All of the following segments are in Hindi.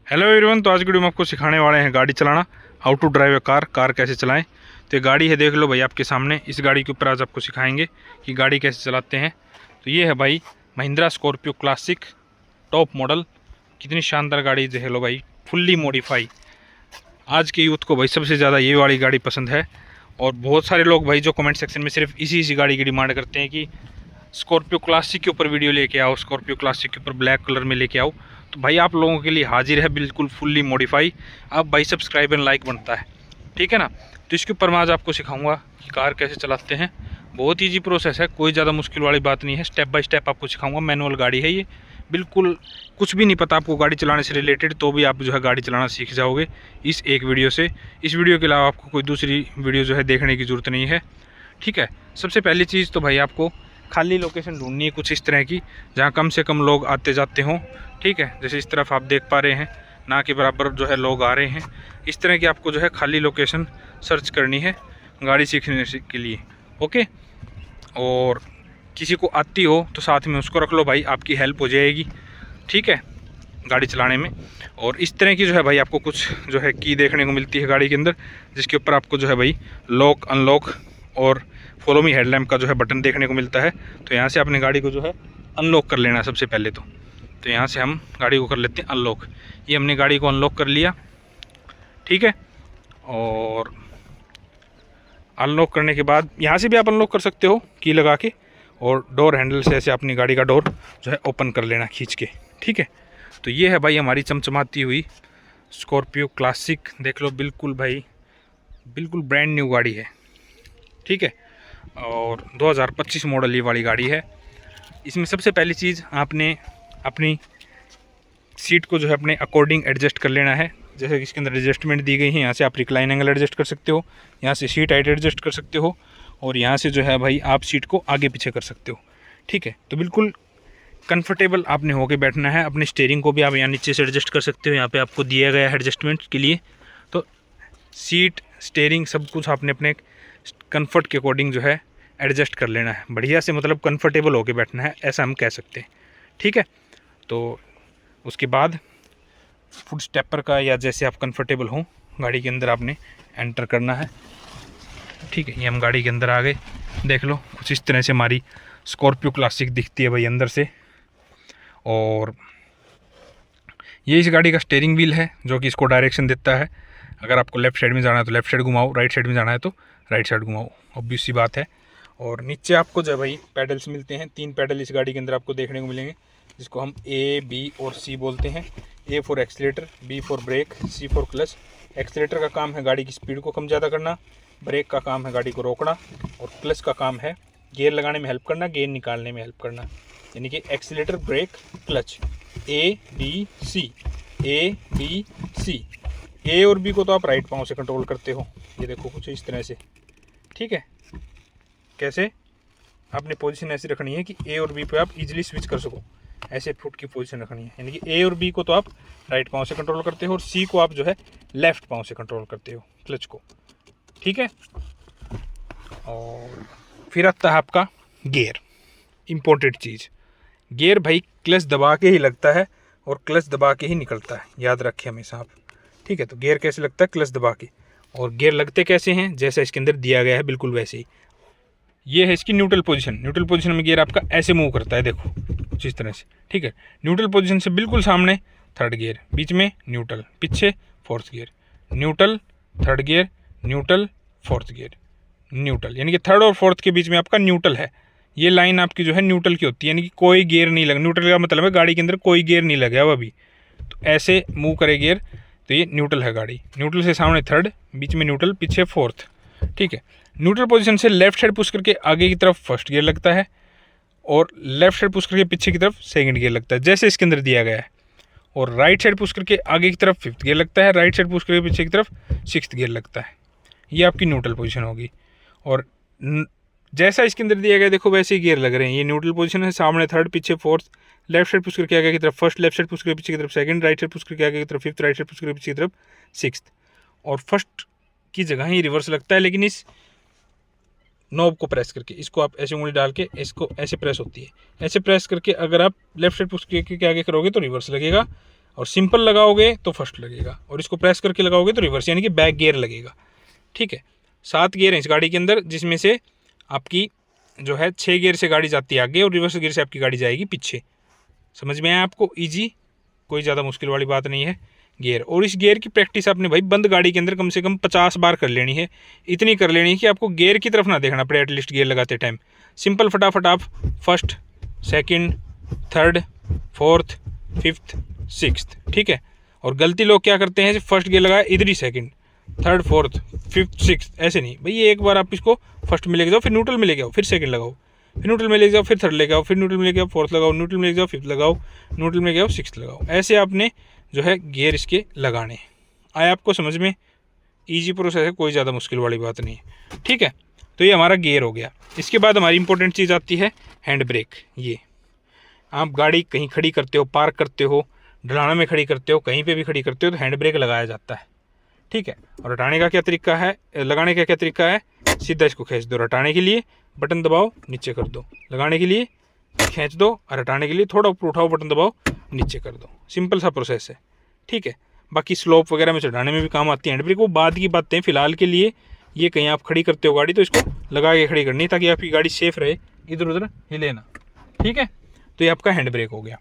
Hello everyone. तो आज की वीडियो में आपको सिखाने वाले हैं गाड़ी चलाना, how to drive a car कैसे चलाएं। तो ये गाड़ी है, देख लो भाई आपके सामने। इस गाड़ी के ऊपर आज आपको सिखाएंगे कि गाड़ी कैसे चलाते हैं। तो ये है भाई Mahindra Scorpio classic top model. कितनी शानदार गाड़ी देख लो भाई, फुल्ली मॉडिफाई। आज के यूथ को भाई सबसे ज़्यादा ये वाली गाड़ी पसंद है। और बहुत सारे लोग भाई जो कमेंट सेक्शन में सिर्फ इसी गाड़ी की डिमांड करते हैं कि स्कॉर्पियो क्लासिक के ऊपर वीडियो लेके आओ, स्कॉर्पियो क्लासिक के ऊपर ब्लैक कलर में लेके आओ। तो भाई आप लोगों के लिए हाजिर है बिल्कुल फुल्ली मॉडिफाई। अब भाई सब्सक्राइब एंड लाइक बनता है, ठीक है ना। तो इसके ऊपर मैं आज आपको सिखाऊंगा कि कार कैसे चलाते हैं। बहुत ईजी प्रोसेस है, कोई ज़्यादा मुश्किल वाली बात नहीं है। स्टेप बाय स्टेप आपको सिखाऊंगा। मैनुअल गाड़ी है ये, बिल्कुल कुछ भी नहीं पता आपको गाड़ी चलाने से रिलेटेड, तो भी आप जो है गाड़ी चलाना सीख जाओगे इस एक वीडियो से। इस वीडियो के अलावा आपको कोई दूसरी वीडियो जो है देखने की ज़रूरत नहीं है, ठीक है। सबसे पहली चीज़ तो भाई आपको खाली लोकेशन ढूंढनी है कुछ इस तरह की, जहाँ कम से कम लोग आते जाते हों, ठीक है। जैसे इस तरफ आप देख पा रहे हैं, ना के बराबर जो है लोग आ रहे हैं। इस तरह की आपको जो है खाली लोकेशन सर्च करनी है गाड़ी सीखने के लिए, ओके। और किसी को आती हो तो साथ में उसको रख लो भाई, आपकी हेल्प हो जाएगी, ठीक है, गाड़ी चलाने में। और इस तरह की जो है भाई आपको कुछ जो है की देखने को मिलती है गाड़ी के अंदर, जिसके ऊपर आपको जो है भाई लॉक अनलॉक और फॉलो मी हेडलैम्प का जो है बटन देखने को मिलता है। तो यहाँ से अपनी गाड़ी को जो है अनलॉक कर लेना सबसे पहले तो यहाँ से हम गाड़ी को कर लेते हैं अनलॉक। ये हमने गाड़ी को अनलॉक कर लिया, ठीक है। और अनलॉक करने के बाद यहाँ से भी आप अनलॉक कर सकते हो की लगा के, और डोर हैंडल से ऐसे अपनी गाड़ी का डोर जो है ओपन कर लेना खींच के, ठीक है। तो ये है भाई हमारी चमचमाती हुई स्कॉर्पियो क्लासिक। देख लो बिल्कुल भाई, बिल्कुल ब्रांड न्यू गाड़ी है, ठीक है। और 2025 मॉडल ये वाली गाड़ी है। इसमें सबसे पहली चीज़ आपने अपनी सीट को जो है अपने अकॉर्डिंग एडजस्ट कर लेना है। जैसे कि इसके अंदर एडजस्टमेंट दी गई है, यहाँ से आप रिक्लाइन एंगल एडजस्ट कर सकते हो, यहाँ से सीट हाइट एडजस्ट कर सकते हो, और यहाँ से जो है भाई आप सीट को आगे पीछे कर सकते हो, ठीक है। तो बिल्कुल कंफर्टेबल आपने होके बैठना है। अपने स्टीयरिंग को भी आप यहाँ नीचे से एडजस्ट कर सकते हो, यहाँ पे आपको दिया गया है एडजस्टमेंट के लिए। तो सीट स्टीयरिंग सब कुछ आपने अपने कंफर्ट के अकॉर्डिंग जो है एडजस्ट कर लेना है बढ़िया से, मतलब कंफर्टेबल होके बैठना है, ऐसा हम कह सकते हैं, ठीक है। तो उसके बाद फुट स्टेपर का या जैसे आप कंफर्टेबल हों गाड़ी के अंदर आपने एंटर करना है, ठीक है। ये हम गाड़ी के अंदर आ गए। देख लो कुछ इस तरह से हमारी स्कॉर्पियो क्लासिक दिखती है भाई अंदर से। और ये इस गाड़ी का स्टीयरिंग व्हील है जो कि इसको डायरेक्शन देता है। अगर आपको लेफ्ट साइड में जाना है तो लेफ्ट साइड घुमाओ, राइट साइड में जाना है तो राइट साइड घुमाओ, ऑब्वियस सी बात है। और नीचे आपको जो भाई पैडल्स मिलते हैं, 3 पैडल इस गाड़ी के अंदर आपको देखने को मिलेंगे, जिसको हम ए, बी और सी बोलते हैं। A for accelerator, B for brake, C for clutch. Accelerator का काम है गाड़ी की स्पीड को कम ज़्यादा करना, ब्रेक का काम है गाड़ी को रोकना, और क्लच का काम है गियर लगाने में हेल्प करना, गियर निकालने में हेल्प करना। यानी कि accelerator, brake, clutch, A B C, A B C. A और बी को तो आप राइट पाँव से कंट्रोल करते हो, ये देखो कुछ इस तरह से, ठीक है। कैसे आपने पोजीशन ऐसी रखनी है कि ए और बी पे आप इजीली स्विच कर सको, ऐसे फुट की पोजीशन रखनी है। यानी कि ए और बी को तो आप राइट पाँव से कंट्रोल करते हो, और सी को आप जो है लेफ्ट पाँव से कंट्रोल करते हो, क्लच को, ठीक है। और फिर आता है आपका गियर, इम्पोर्टेंट चीज़। गियर भाई क्लच दबा के ही लगता है और क्लच दबा के ही निकलता है, याद रखें हमेशा आप, ठीक है। तो गियर कैसे लगता है? क्लच दबा के। और गियर लगते कैसे हैं? जैसा इसके अंदर दिया गया है बिल्कुल वैसे ही। ये है इसकी न्यूट्रल पोजीशन। न्यूट्रल पोजीशन में गियर आपका ऐसे मूव करता है, देखो कुछ इस तरह से, ठीक है। न्यूट्रल पोजीशन से बिल्कुल सामने थर्ड गियर, बीच में न्यूट्रल, पीछे fourth gear, neutral, third gear, neutral, fourth gear, neutral. यानी कि थर्ड और फोर्थ के बीच में आपका न्यूट्रल है। ये लाइन आपकी जो है न्यूट्रल की होती है, यानी कि कोई गियर नहीं लगा। न्यूट्रल का मतलब है गाड़ी के अंदर कोई गियर नहीं लगा हुआ अभी, तो ऐसे मूव करे गियर, तो ये न्यूट्रल है गाड़ी। न्यूट्रल से सामने थर्ड, बीच में न्यूट्रल, पीछे फोर्थ, ठीक है। न्यूट्रल पोजीशन से लेफ्ट साइड पुश करके आगे की तरफ फर्स्ट गियर लगता है, और लेफ्ट साइड पुश करके पीछे की तरफ सेकंड गियर लगता है, जैसे इसके अंदर दिया गया है। और राइट साइड पुश करके आगे की तरफ फिफ्थ गियर लगता है, राइट साइड पुश करके पीछे की तरफ सिक्स्थ गियर लगता है। ये आपकी न्यूट्रल पोजीशन होगी। और जैसा इसके अंदर दिया गया देखो वैसे ही गियर लग रहे हैं। ये न्यूट्रल पोजीशन है, सामने थर्ड, पीछे फोर्थ, लेफ्ट साइड पुश करके आगे की तरफ फर्स्ट, लेफ्ट साइड पुश करके पीछे की तरफ सेकंड, राइट साइड पुश करके आगे की तरफ फिफ्थ, राइट साइड पुश करके पीछे की तरफ सिक्स्थ। और फर्स्ट की जगह ही रिवर्स लगता है, लेकिन इस नॉब को प्रेस करके, इसको आप ऐसे उंगली डाल के इसको ऐसे प्रेस होती है, ऐसे प्रेस करके अगर आप लेफ्ट साइड पुश करके आगे करोगे तो रिवर्स लगेगा, और सिंपल लगाओगे तो फर्स्ट लगेगा, और इसको प्रेस करके लगाओगे तो रिवर्स, यानी कि बैक गियर लगेगा। ठीक है, 7 गियर हैं इस गाड़ी के अंदर, जिसमें से आपकी जो है 6 गियर से गाड़ी जाती है आगे और रिवर्स गियर से आपकी गाड़ी जाएगी पीछे। समझ में आया आपको? ईजी, कोई ज़्यादा मुश्किल वाली बात नहीं है गियर। और इस गियर की प्रैक्टिस आपने भाई बंद गाड़ी के अंदर कम से कम 50 बार कर लेनी है। इतनी कर लेनी है कि आपको गियर की तरफ ना देखना पड़े एटलीस्ट गियर लगाते टाइम। सिंपल फटाफट आप first, second, third, fourth, fifth, sixth. ठीक है, और गलती लोग क्या करते हैं, फर्स्ट गियर लगाया इधर ही second, third, fourth, fifth, sixth, ऐसे नहीं भाई। एक बार आप इसको फर्स्ट में लेके जाओ, फिर न्यूट्रल में लेके आओ, फिर सेकंड लगाओ, फिर न्यूट्रल में लेके जाओ, फिर थर्ड लेके आओ, फिर न्यूट्रल में लेके आओ, फोर्थ लगाओ, न्यूट्रल में लेके जाओ, फिफ्थ लगाओ, न्यूट्रल में लेके आओ, सिक्स्थ लगाओ। ऐसे आपने जो है गियर इसके लगाने। आया आपको समझ में? ईजी प्रोसेस है, कोई ज़्यादा मुश्किल वाली बात नहीं है। ठीक है, तो ये हमारा गियर हो गया। इसके बाद हमारी इंपॉर्टेंट चीज़ आती है हैंड ब्रेक। ये आप गाड़ी कहीं खड़ी करते हो, पार्क करते हो, ढलाना में खड़ी करते हो, कहीं पे भी खड़ी करते हो तो हैंड ब्रेक लगाया जाता है। ठीक है, और हटाने का क्या तरीका है, लगाने का क्या तरीका है? सीधा इसको खींच दो, हटाने के लिए बटन दबाओ, नीचे कर दो, लगाने के लिए खींच दो, और हटाने के लिए थोड़ा ऊपर उठाओ, बटन दबाओ, नीचे कर दो। सिंपल सा प्रोसेस है। ठीक है, बाकी स्लोप वगैरह में चढ़ाने में भी काम आती है हैंड ब्रेक, वो बाद की बातें। फिलहाल के लिए ये कहीं आप खड़ी करते हो गाड़ी तो इसको लगा के खड़ी करनी, ताकि आपकी गाड़ी सेफ रहे, इधर उधर हिले ना। ठीक है, तो ये आपका हैंड ब्रेक हो गया।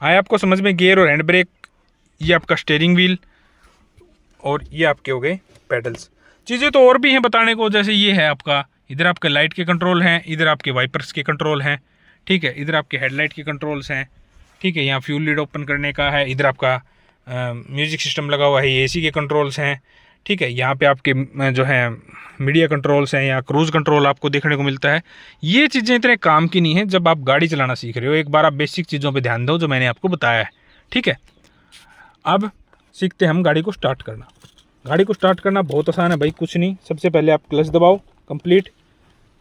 आया आपको समझ में? गियर और हैंड ब्रेक, ये आपका स्टीयरिंग व्हील, और ये आपके हो गए पेडल्स। चीज़ें तो और भी हैं बताने को, जैसे ये है आपका, इधर आपके लाइट के कंट्रोल हैं, इधर आपके वाइपर्स के कंट्रोल हैं। ठीक है, इधर आपके हेडलाइट के कंट्रोल्स हैं। ठीक है, यहाँ फ्यूल लीड ओपन करने का है, इधर आपका म्यूजिक सिस्टम लगा हुआ है, ये एसी के कंट्रोल्स हैं। ठीक है, यहाँ पे आपके जो है मीडिया कंट्रोल्स हैं, या क्रूज़ कंट्रोल आपको देखने को मिलता है। ये चीज़ें इतने काम की नहीं है जब आप गाड़ी चलाना सीख रहे हो। एक बार आप बेसिक चीज़ों पे ध्यान दो जो मैंने आपको बताया है। ठीक है, अब सीखते हैं हम गाड़ी को स्टार्ट करना। गाड़ी को स्टार्ट करना बहुत आसान है भाई, कुछ नहीं। सबसे पहले आप क्लच दबाओ, कंप्लीट।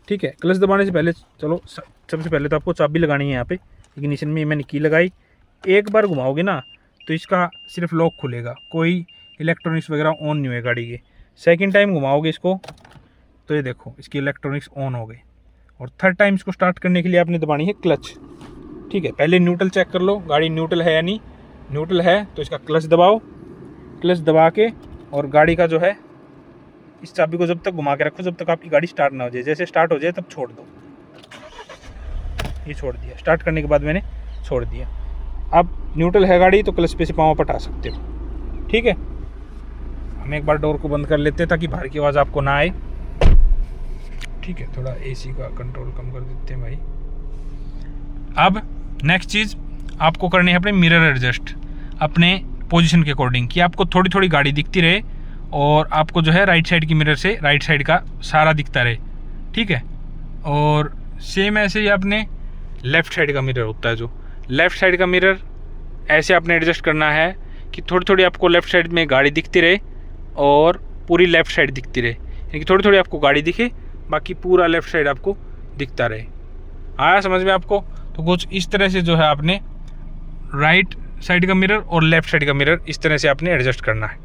ठीक है, क्लच दबाने से पहले चलो सबसे पहले तो आपको चाबी लगानी है यहाँ पे। इग्निशन में मैंने की लगाई, एक बार घुमाओगे ना तो इसका सिर्फ लॉक खुलेगा, कोई इलेक्ट्रॉनिक्स वगैरह ऑन नहीं हुए गाड़ी के। सेकंड टाइम घुमाओगे इसको तो ये देखो इसकी इलेक्ट्रॉनिक्स ऑन हो गई। और थर्ड टाइम इसको स्टार्ट करने के लिए आपने दबानी है क्लच। ठीक है, पहले न्यूट्रल चेक कर लो, गाड़ी न्यूट्रल है या नहीं। न्यूट्रल है तो इसका क्लच दबाओ, क्लच दबा के और गाड़ी का जो है इस चाबी को जब तक घुमा के रखो जब तक आपकी गाड़ी स्टार्ट ना हो जाए। जैसे स्टार्ट हो जाए तब छोड़ दो। ये छोड़ दिया, स्टार्ट करने के बाद मैंने छोड़ दिया। अब न्यूट्रल है गाड़ी तो क्लच पे से पाँव पटा सकते हो। ठीक है, हम एक बार डोर को बंद कर लेते हैं ताकि बाहर की आवाज़ आपको ना आए। ठीक है, थोड़ा एसी का कंट्रोल कम कर देते हैं भाई। अब नेक्स्ट चीज़ आपको करनी है अपने मिरर एडजस्ट, अपने पोजीशन के अकॉर्डिंग, कि आपको थोड़ी थोड़ी गाड़ी दिखती रहे और आपको जो है राइट साइड की मिरर से राइट साइड का सारा दिखता रहे। ठीक है, और सेम ऐसे ही आपने लेफ़्ट साइड का मिरर होता है, जो लेफ़्ट साइड का मिरर ऐसे आपने एडजस्ट करना है कि थोड़ी थोड़ी आपको लेफ़्ट साइड में गाड़ी दिखती रहे और पूरी लेफ़्ट साइड दिखती रहे, यानी कि थोड़ी थोड़ी आपको गाड़ी दिखे बाकी पूरा लेफ़्ट साइड आपको दिखता रहे। आया समझ में आपको? तो कुछ इस तरह से जो है आपने राइट साइड का मिरर और लेफ़्ट साइड का मिरर इस तरह से आपने एडजस्ट करना है।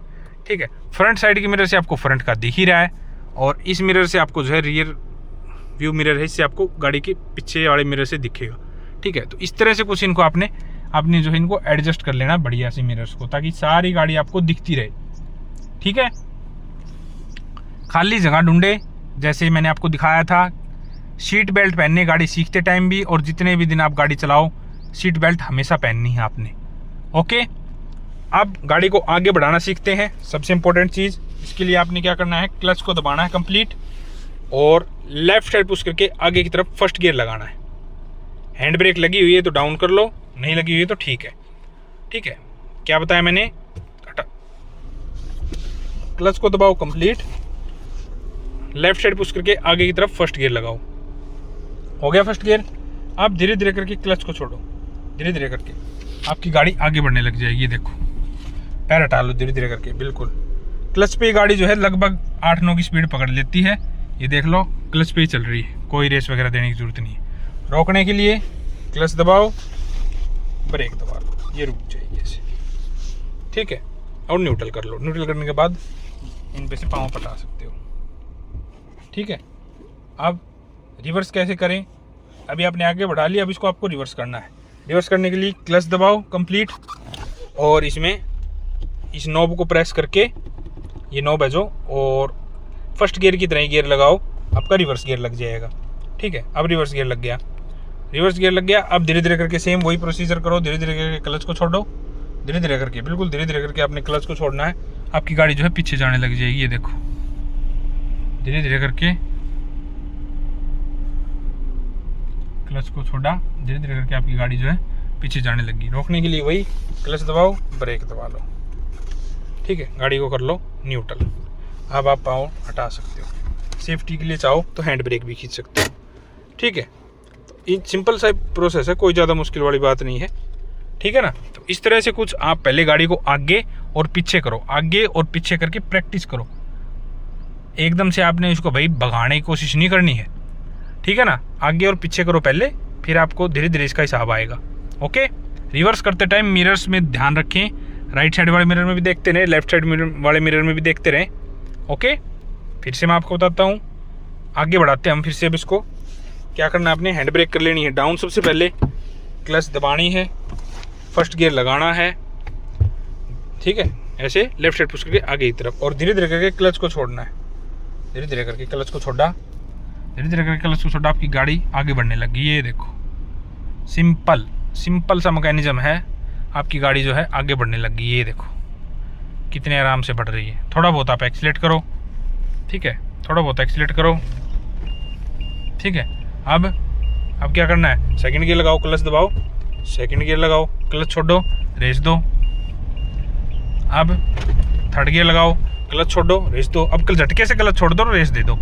ठीक है, फ्रंट साइड के मिरर से आपको फ्रंट का दिख ही रहा है, और इस मिरर से आपको जो है रियर व्यू मिरर है, इससे आपको गाड़ी के पीछे वाले मिरर से दिखेगा। ठीक है, तो इस तरह से कुछ इनको आपने जो है इनको एडजस्ट कर लेना बढ़िया से मिरर्स को, ताकि सारी गाड़ी आपको दिखती रहे। ठीक है, खाली जगह ढूंढे, जैसे मैंने आपको दिखाया था। सीट बेल्ट पहनने गाड़ी सीखते टाइम भी, और जितने भी दिन आप गाड़ी चलाओ सीट बेल्ट हमेशा पहननी है आपने। ओके, अब गाड़ी को आगे बढ़ाना सीखते हैं। सबसे इंपॉर्टेंट चीज़ इसके लिए आपने क्या करना है, क्लच को दबाना है कंप्लीट, और लेफ्ट साइड पुश करके आगे की तरफ फर्स्ट गियर लगाना है। हैंड ब्रेक लगी हुई है तो डाउन कर लो, नहीं लगी हुई है तो ठीक है। ठीक है, क्या बताया मैंने, क्लच को दबाओ कंप्लीट, लेफ्ट साइड पुश करके आगे की तरफ फर्स्ट गियर लगाओ। हो गया फर्स्ट गियर। आप धीरे धीरे करके क्लच को छोड़ो, धीरे धीरे करके आपकी गाड़ी आगे बढ़ने लग जाएगी। ये देखो, पैर हटा लो धीरे धीरे करके, बिल्कुल क्लच पे गाड़ी जो है लगभग 8-9 की स्पीड पकड़ लेती है। ये देख लो क्लच पे ही चल रही है, कोई रेस वगैरह देने की जरूरत नहीं है। रोकने के लिए क्लच दबाओ, ब्रेक दबा लो, ये रुक जाएगी ऐसे। ठीक है, और न्यूट्रल कर लो। न्यूट्रल करने के बाद इन पे से पाँव पटा सकते हो। ठीक है, अब रिवर्स कैसे करें, अभी आपने आगे बढ़ा लिया, अब इसको आपको रिवर्स करना है। रिवर्स करने के लिए क्लच दबाओ कंप्लीट, और इसमें इस नॉब को प्रेस करके, ये नॉब है जो, और फर्स्ट गियर की तरह ही गियर लगाओ, आपका रिवर्स गियर लग जाएगा। ठीक है, अब रिवर्स गियर लग गया, रिवर्स गियर लग गया। अब धीरे धीरे करके सेम वही प्रोसीजर करो, धीरे धीरे करके क्लच को छोड़ो, धीरे धीरे करके, बिल्कुल धीरे धीरे करके आपने क्लच को छोड़ना है। आपकी गाड़ी जो है पीछे जाने लग जाएगी। ये देखो, धीरे धीरे करके क्लच को छोड़ा, धीरे धीरे करके आपकी गाड़ी जो है पीछे जाने लगी। रोकने के लिए वही क्लच दबाओ, ब्रेक दबा लो। ठीक है, गाड़ी को कर लो न्यूट्रल। अब आप पाँव हटा सकते हो। सेफ्टी के लिए चाहो तो हैंड ब्रेक भी खींच सकते हो। ठीक है, तो ये सिंपल सा प्रोसेस है, कोई ज़्यादा मुश्किल वाली बात नहीं है। ठीक है ना। तो इस तरह से कुछ आप पहले गाड़ी को आगे और पीछे करो, आगे और पीछे करके प्रैक्टिस करो। एकदम से आपने इसको भाई भगाने की कोशिश नहीं करनी है। ठीक है ना, आगे और पीछे करो पहले, फिर आपको धीरे धीरे इसका हिसाब आएगा। ओके। रिवर्स करते टाइम मिरर्स में ध्यान रखें, राइट साइड वाले मिरर में भी देखते रहें, लेफ्ट साइड वाले मिरर में भी देखते रहें। ओके, फिर से मैं आपको बताता हूँ, आगे बढ़ाते हैं हम फिर से। अब इसको क्या करना है, आपने हैंड ब्रेक कर लेनी है डाउन सबसे पहले, क्लच दबानी है, फर्स्ट गियर लगाना है। ठीक है, ऐसे लेफ्ट साइड पुश करके आगे की तरफ, और धीरे धीरे करके क्लच को छोड़ना है। धीरे धीरे करके क्लच को छोड़ा, धीरे धीरे करके क्लच को छोड़ा, आपकी गाड़ी आगे बढ़ने लगी। ये देखो, सिंपल सा मैकेनिज्म है, आपकी गाड़ी जो है आगे बढ़ने लगी। ये देखो कितने आराम से बढ़ रही है। थोड़ा बहुत आप एक्सीलेट करो। ठीक है, थोड़ा बहुत एक्सीलेट करो। ठीक है, अब क्या करना है, सेकंड गियर लगाओ, क्लच दबाओ, सेकंड गियर लगाओ, क्लच छोड़ो, रेस दो। अब थर्ड गियर लगाओ, क्लच छोड़ो, रेस दो। अब झटके से क्लच छोड़ दो, रेस दे दो।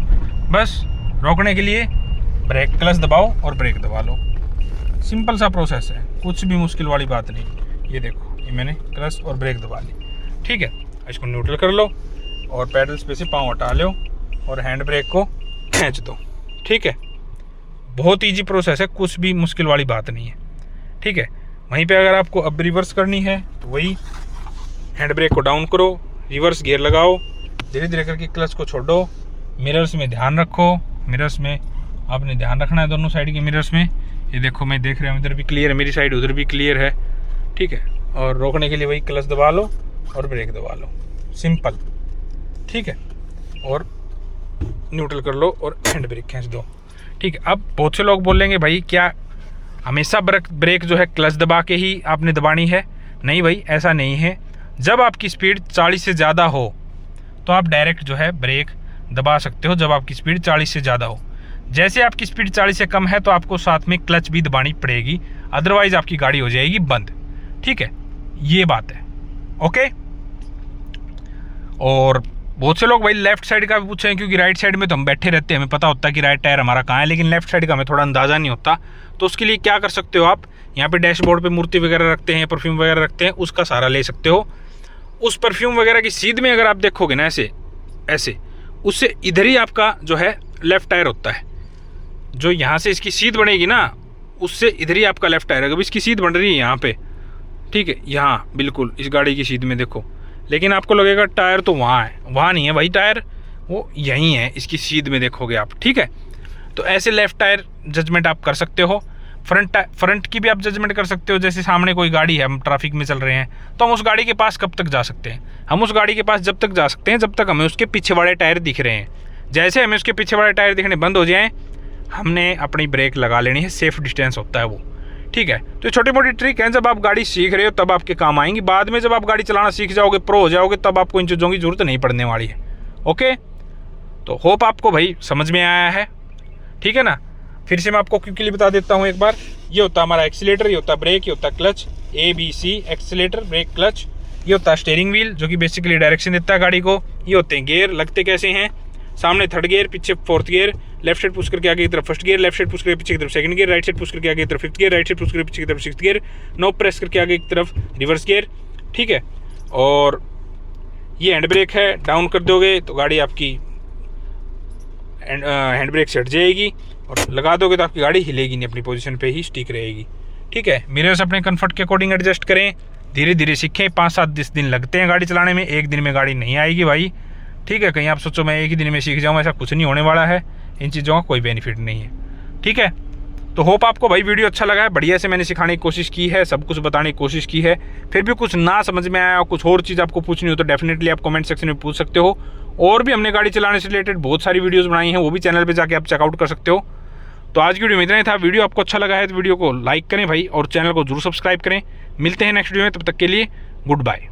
बस रोकने के लिए ब्रेक, क्लच दबाओ और ब्रेक दबा लो। सिंपल सा प्रोसेस है, कुछ भी मुश्किल वाली बात नहीं। ये देखो, ये मैंने क्लच और ब्रेक दबा ली। ठीक है, इसको न्यूट्रल कर लो और पैडल्स पे से पाँव हटा लो और हैंड ब्रेक को खींच दो। ठीक है, बहुत ईजी प्रोसेस है, कुछ भी मुश्किल वाली बात नहीं है। ठीक है, वहीं पे अगर आपको अब रिवर्स करनी है तो वही हैंड ब्रेक को डाउन करो, रिवर्स गियर लगाओ, धीरे धीरे करके क्लच को छोड़ो, मिरर्स में ध्यान रखो। मिरर्स में आपने ध्यान रखना है, दोनों साइड के मिरर्स में। ये देखो, मैं देख रहा हूँ, इधर भी क्लियर है मेरी साइड, उधर भी क्लियर है। ठीक है, और रोकने के लिए वही क्लच दबा लो और ब्रेक दबा लो, सिंपल। ठीक है, और न्यूट्रल कर लो और हैंड ब्रेक खींच दो। ठीक है, अब बहुत से लोग बोलेंगे भाई क्या हमेशा ब्रेक जो है क्लच दबा के ही आपने दबानी है? नहीं भाई, ऐसा नहीं है। जब आपकी स्पीड 40 से ज़्यादा हो तो आप डायरेक्ट जो है ब्रेक दबा सकते हो, जब आपकी स्पीड 40 से ज़्यादा हो। जैसे आपकी स्पीड 40 से कम है तो आपको साथ में क्लच भी दबानी पड़ेगी, अदरवाइज आपकी गाड़ी हो जाएगी बंद। ठीक है, ये बात है। ओके। और बहुत से लोग भाई लेफ्ट साइड का भी पूछे हैं, क्योंकि राइट साइड में तो हम बैठे रहते हैं, हमें पता होता है कि राइट टायर हमारा कहाँ है, लेकिन लेफ्ट साइड का हमें थोड़ा अंदाज़ा नहीं होता। तो उसके लिए क्या कर सकते हो आप, यहाँ पे डैशबोर्ड पे मूर्ति वगैरह रखते हैं, परफ्यूम वगैरह रखते हैं, उसका सहारा ले सकते हो। उस परफ्यूम वगैरह की सीध में अगर आप देखोगे ना ऐसे उससे इधर ही आपका जो है लेफ्ट टायर होता है। जो यहाँ से इसकी सीध बनेगी ना, उससे इधर ही आपका लेफ्ट टायर है। अभी इसकी सीध बन रही है यहाँ पे, ठीक है, यहाँ बिल्कुल इस गाड़ी की सीध में देखो, लेकिन आपको लगेगा टायर तो वहाँ है, वहाँ नहीं है भाई, टायर वो यहीं है, इसकी सीध में देखोगे आप। ठीक है, तो ऐसे लेफ्ट टायर जजमेंट आप कर सकते हो। फ्रंट की भी आप जजमेंट कर सकते हो। जैसे सामने कोई गाड़ी है, हम ट्रैफिक में चल रहे हैं, तो हम उस गाड़ी के पास कब तक जा सकते हैं? हम उस गाड़ी के पास जब तक जा सकते हैं जब तक हमें उसके पीछे वाले टायर दिख रहे हैं। जैसे हमें उसके पीछे वाले टायर दिखने बंद हो जाएं, हमने अपनी ब्रेक लगा लेनी है, सेफ डिस्टेंस होता है वो। ठीक है, तो छोटी मोटी ट्रिक है, जब आप गाड़ी सीख रहे हो तब आपके काम आएंगी। बाद में जब आप गाड़ी चलाना सीख जाओगे, प्रो हो जाओगे, तब आपको इन चीज़ों की जरूरत नहीं पड़ने वाली है। ओके, तो होप आपको भाई समझ में आया है। ठीक है ना, फिर से मैं आपको क्विकली बता देता हूँ एक बार। ये होता है हमारा एक्सीलेटर, ये होता है ब्रेक, ये होता है clutch, ABC, accelerator, brake, clutch. ये होता है स्टीयरिंग व्हील, जो कि बेसिकली डायरेक्शन देता है गाड़ी को। ये होते हैं गियर, लगते कैसे हैं, सामने थर्ड गियर, पीछे fourth gear, left side push करके आगे की तरफ first gear, left side push करके पीछे की तरफ second gear, right side push करके आगे की तरफ fifth gear, right side push करके पीछे की तरफ सिक्स्थ गियर, नोब प्रेस करके आगे की तरफ रिवर्स गियर। ठीक है, और ये हैंड ब्रेक है, डाउन कर दोगे तो गाड़ी आपकी हैंड ब्रेक से हट जाएगी, और लगा दोगे तो आपकी गाड़ी हिलेगी नहीं, अपनी पोजीशन पे ही स्टिक रहेगी। ठीक है, मिरर्स अपने कंफर्ट के अकॉर्डिंग एडजस्ट करें, धीरे धीरे सीखें। 5-7 दिन लगते हैं गाड़ी चलाने में, एक दिन में गाड़ी नहीं आएगी भाई। ठीक है, कहीं आप सोचो मैं एक ही दिन में सीख जाऊँ, ऐसा कुछ नहीं होने वाला है। इन चीज़ों का कोई बेनिफिट नहीं है। ठीक है, तो होप आपको भाई वीडियो अच्छा लगा है। बढ़िया से मैंने सिखाने की कोशिश की है, सब कुछ बताने की कोशिश की है। फिर भी कुछ ना समझ में आया, कुछ और चीज़ आपको पूछनी हो तो डेफिनेटली आप कमेंट सेक्शन में पूछ सकते हो। और भी हमने गाड़ी चलाने से रिलेटेड बहुत सारी वीडियोज़ बनाई हैं, वो भी चैनल पर जाके आप चेकआउट कर सकते हो। तो आज की वीडियो में इतना ही था। वीडियो आपको अच्छा लगा है तो वीडियो को लाइक करें भाई, और चैनल को जरूर सब्सक्राइब करें। मिलते हैं नेक्स्ट वीडियो में, तब तक के लिए गुड बाय।